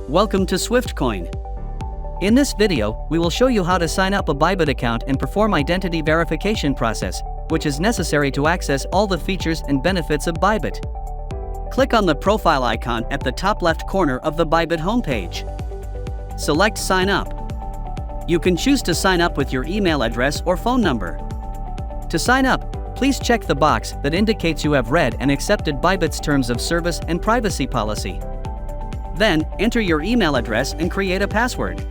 Welcome to SwiftCoin. In this video, we will show you how to sign up a Bybit account and perform identity verification process, which is necessary to access all the features and benefits of Bybit. Click on the profile icon at the top left corner of the Bybit homepage. Select Sign Up. You can choose to sign up with your email address or phone number. To sign up, please check the box that indicates you have read and accepted Bybit's terms of service and privacy policy. Then, enter your email address and create a password.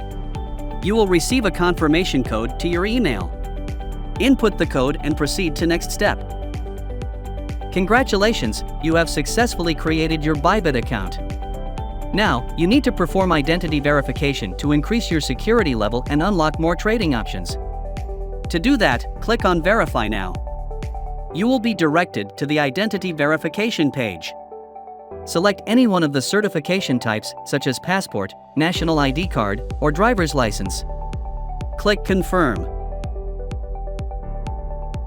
You will receive a confirmation code to your email. Input the code and proceed to next step. Congratulations, you have successfully created your Bybit account. Now, you need to perform identity verification to increase your security level and unlock more trading options. To do that, click on Verify Now. You will be directed to the identity verification page. Select any one of the certification types, such as passport, national ID card, or driver's license. Click Confirm.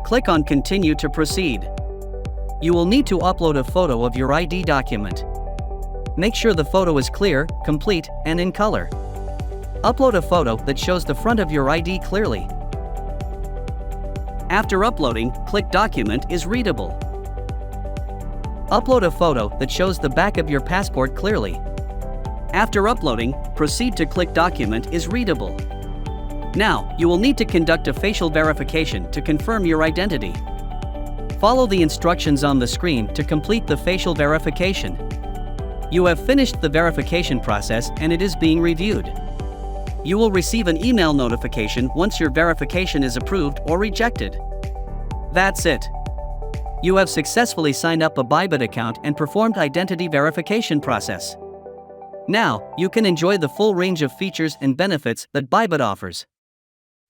Click on Continue to proceed. You will need to upload a photo of your ID document. Make sure the photo is clear, complete, and in color. Upload a photo that shows the front of your ID clearly. After uploading, click Document is readable. Upload a photo that shows the back of your passport clearly. After uploading, proceed to click Document is readable. Now, you will need to conduct a facial verification to confirm your identity. Follow the instructions on the screen to complete the facial verification. You have finished the verification process and it is being reviewed. You will receive an email notification once your verification is approved or rejected. That's it. You have successfully signed up a Bybit account and performed identity verification process. Now, you can enjoy the full range of features and benefits that Bybit offers.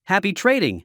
Happy trading!